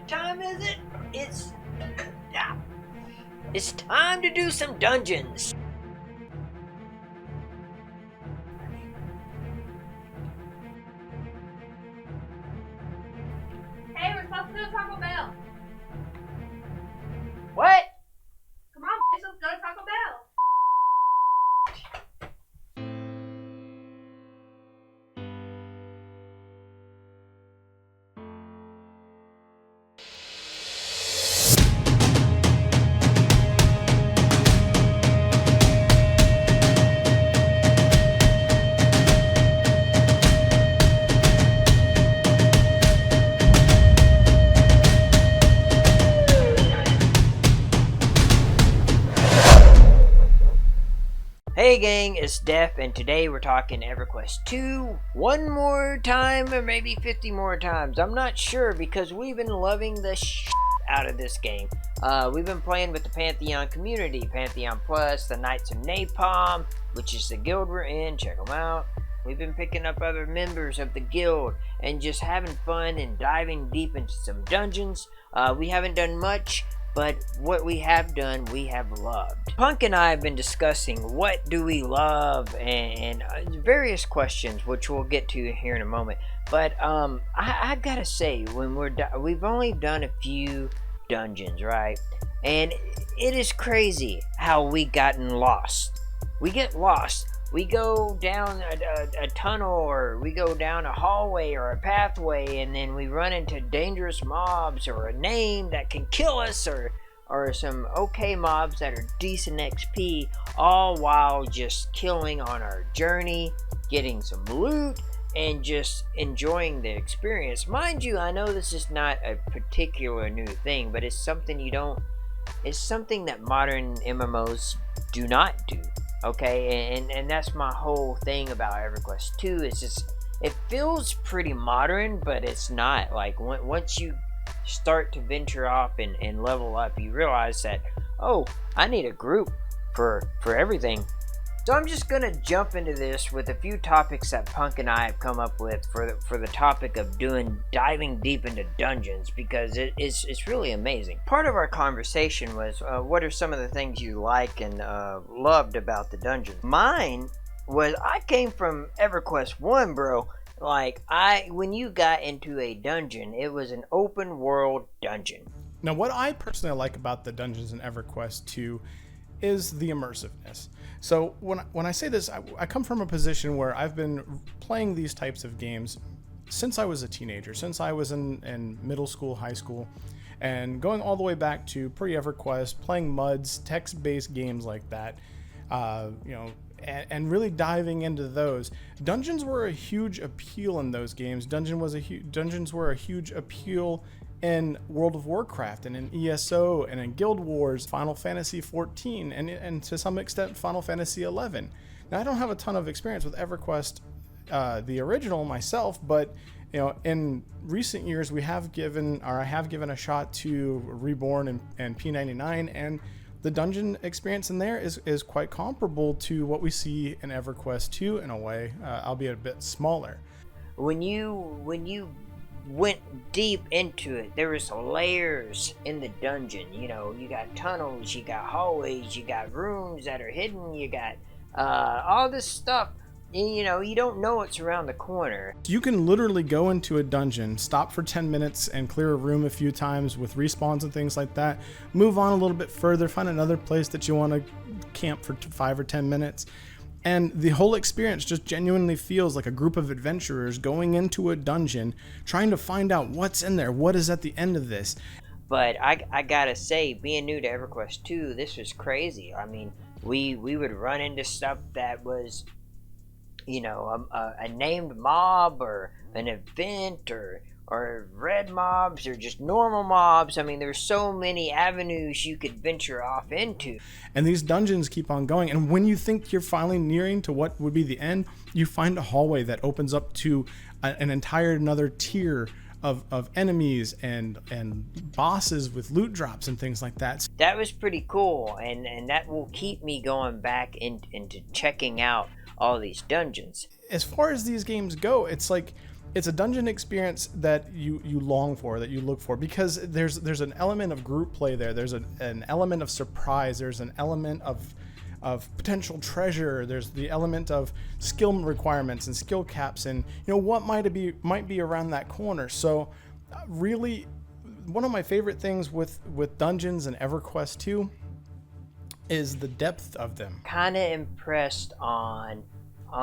What time is it? It's time to do some dungeons. Hey, we're supposed to go to Taco Bell. What? Come on, bitch, let's go to Taco Bell. Hey gang, it's Def, and today we're talking EverQuest 2 one more time, or maybe 50 more times. I'm not sure, because we've been loving the out of this game. We've been playing with the Pantheon community, Pantheon Plus, the Knights of Napalm, which is the guild we're in. Check them out. We've been picking up other members of the guild and just having fun and diving deep into some dungeons. We haven't done much, but what we have done, we have loved. Punk and I have been discussing what do we love and various questions, which we'll get to here in a moment. But I gotta say, when we've only done a few dungeons, right? And it is crazy how we gotten lost. We get lost. We go down a tunnel, or we go down a hallway or a pathway, and then we run into dangerous mobs or a name that can kill us, or some okay mobs that are decent XP, all while just killing on our journey, getting some loot, and just enjoying the experience. Mind you, I know this is not a particular new thing, but it's something it's something that modern MMOs do not do. Okay, and that's my whole thing about EverQuest 2. It's just, it feels pretty modern, but it's not. Like, once you start to venture off and level up, you realize that, oh, I need a group for everything. So I'm just gonna jump into this with a few topics that Punk and I have come up with for the topic of diving deep into dungeons, because it's really amazing. Part of our conversation was what are some of the things you like and loved about the dungeon. Mine was, I came from EverQuest 1, bro. Like, when you got into a dungeon, it was an open world dungeon. Now, what I personally like about the dungeons in EverQuest 2 is the immersiveness. So when I say this, I come from a position where I've been playing these types of games since I was a teenager, since I was in middle school, high school, and going all the way back to pre-EverQuest, playing MUDs, text-based games like that, and really diving into those. Dungeons were a huge appeal in those games. Dungeons were a huge appeal in World of Warcraft and in ESO and in Guild Wars, Final Fantasy XIV, and to some extent Final Fantasy XI. Now, I don't have a ton of experience with EverQuest, the original, myself, but in recent years I have given a shot to Reborn and P99, and the dungeon experience in there is quite comparable to what we see in EverQuest 2 in a way, albeit a bit smaller. When you went deep into it, there was layers in the dungeon. You got tunnels, you got hallways, you got rooms that are hidden, you got all this stuff, and you don't know what's around the corner. You can literally go into a dungeon, stop for 10 minutes and clear a room a few times with respawns and things like that, move on a little bit further, find another place that you want to camp for 5 or 10 minutes, and the whole experience just genuinely feels like a group of adventurers going into a dungeon, trying to find out what's in there, what is at the end of this. But I gotta say, being new to EverQuest 2, this was crazy. I mean, we would run into stuff that was, a named mob, or an event, or red mobs, or just normal mobs. I mean, there's so many avenues you could venture off into. And these dungeons keep on going, and when you think you're finally nearing to what would be the end, you find a hallway that opens up to an entire another tier of enemies and bosses with loot drops and things like that. That was pretty cool, and that will keep me going back into checking out all these dungeons. As far as these games go, it's like it's a dungeon experience that you long for, that you look for, because there's an element of group play there. There's an element of surprise. There's an element of potential treasure. There's the element of skill requirements and skill caps, and what might be around that corner. So really, one of my favorite things with dungeons and EverQuest 2 is the depth of them. Kind of impressed on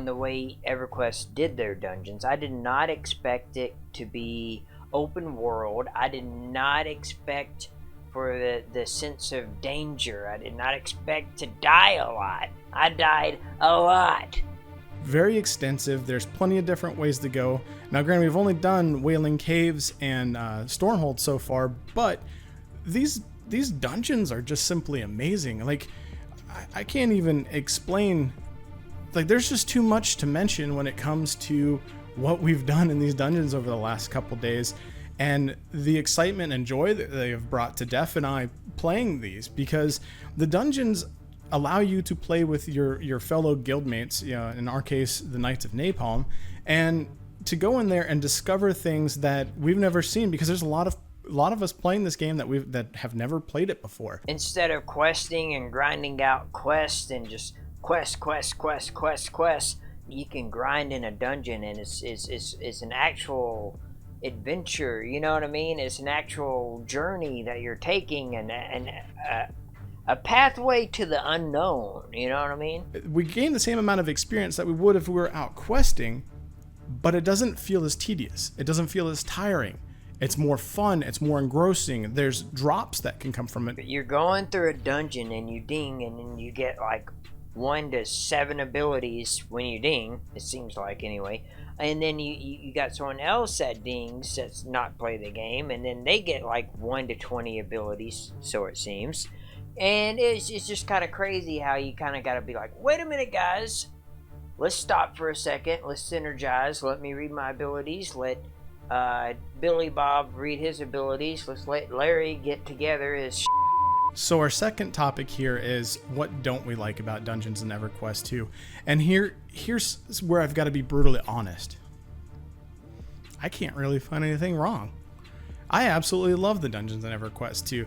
the way EverQuest did their dungeons. I did not expect it to be open world. I did not expect for the sense of danger. I did not expect to die a lot. I died a lot. Very extensive. There's plenty of different ways to go. Now, granted, we've only done Wailing Caves and Stormhold so far, but these dungeons are just simply amazing. Like, I can't even explain. Like, there's just too much to mention when it comes to what we've done in these dungeons over the last couple days, and the excitement and joy that they have brought to Def and I playing these, because the dungeons allow you to play with your fellow guildmates, in our case, the Knights of Napalm, and to go in there and discover things that we've never seen, because there's a lot of us playing this game that have never played it before. Instead of questing and grinding out quests and just quest, you can grind in a dungeon, and it's an actual adventure. You know what I mean? It's an actual journey that you're taking, and a pathway to the unknown. You know what I mean? We gain the same amount of experience that we would if we were out questing, but it doesn't feel as tedious. It doesn't feel as tiring. It's more fun. It's more engrossing. There's drops that can come from it. You're going through a dungeon and you ding, and then you get like 1 to 7 abilities when you ding. It seems like, anyway. And then you got someone else that dings that's not play the game, and then they get like 1 to 20 abilities, so it seems. And it's just kind of crazy how you kind of got to be like, wait a minute, guys. Let's stop for a second. Let's synergize. Let me read my abilities. Let Billy Bob read his abilities. Let's let Larry get together his So our second topic here is, what don't we like about Dungeons and EverQuest 2? And here's where I've got to be brutally honest. I can't really find anything wrong. I absolutely love the Dungeons and EverQuest 2.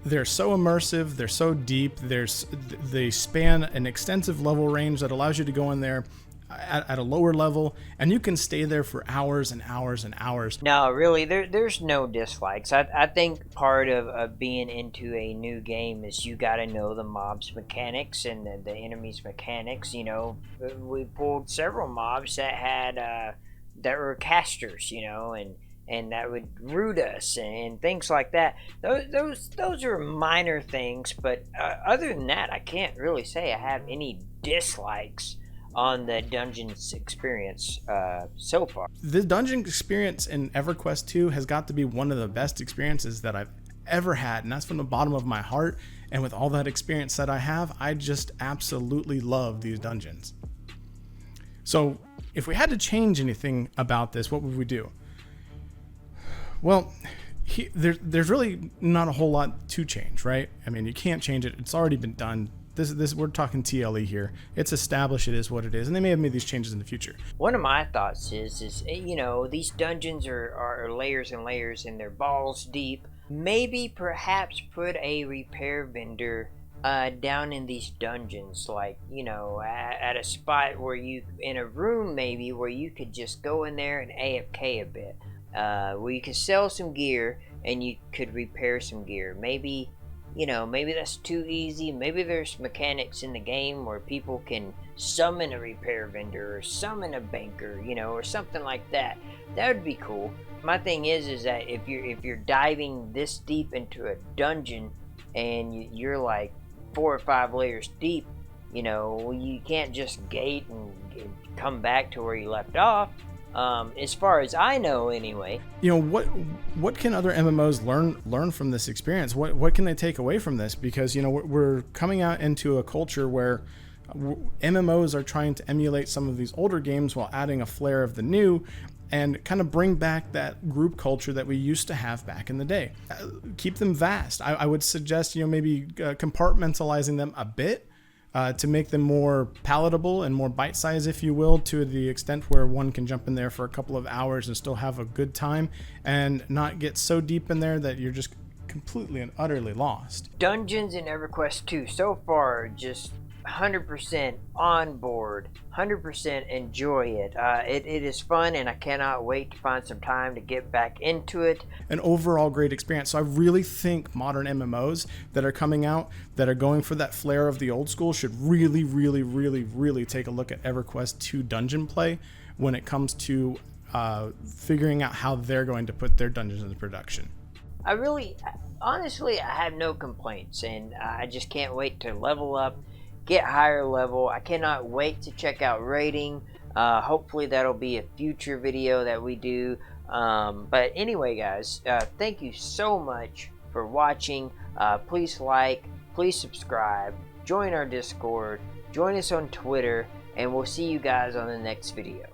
They're so immersive, they're so deep, they span an extensive level range that allows you to go in there at a lower level, and you can stay there for hours and hours and hours. No, really, there's no dislikes. I think part of being into a new game is you got to know the mob's mechanics and the enemy's mechanics. We pulled several mobs that had that were casters, and that would root us and things like that. Those are minor things, but other than that, I can't really say I have any dislikes on the Dungeons experience so far. The Dungeon experience in EverQuest 2 has got to be one of the best experiences that I've ever had, and that's from the bottom of my heart. And with all that experience that I have, I just absolutely love these dungeons. So if we had to change anything about this, what would we do? Well, there's really not a whole lot to change, right? I mean, you can't change it. It's already been done. This we're talking TLE here. It's established. It is what it is, and they may have made these changes in the future. One of my thoughts is these dungeons are layers and layers, and they're balls deep. Maybe perhaps put a repair vendor down in these dungeons, like at a spot where you, in a room maybe, where you could just go in there and AFK a bit, where you could sell some gear and you could repair some gear. Maybe that's too easy. Maybe there's mechanics in the game where people can summon a repair vendor or summon a banker, or something like that. That would be cool. My thing is that if you're diving this deep into a dungeon and you're like 4 or 5 layers deep, you can't just gate and come back to where you left off. As far as I know, anyway. What can other MMOs learn from this experience? What can they take away from this? Because we're coming out into a culture where MMOs are trying to emulate some of these older games while adding a flair of the new, and kind of bring back that group culture that we used to have back in the day. Keep them vast. I would suggest maybe compartmentalizing them a bit. to make them more palatable and more bite-sized, if you will, to the extent where one can jump in there for a couple of hours and still have a good time and not get so deep in there that you're just completely and utterly lost. Dungeons in EverQuest 2 so far, just 100% on board, 100% enjoy it. It is fun, and I cannot wait to find some time to get back into it. An overall great experience. So I really think modern MMOs that are coming out that are going for that flair of the old school should really take a look at EverQuest 2 dungeon play when it comes to figuring out how they're going to put their dungeons into production. Honestly, I have no complaints, and I just can't wait to level up, get higher level. I cannot wait to check out raiding. Hopefully that'll be a future video that we do. But anyway, guys, thank you so much for watching. Please like, please subscribe, join our Discord, join us on Twitter, and we'll see you guys on the next video.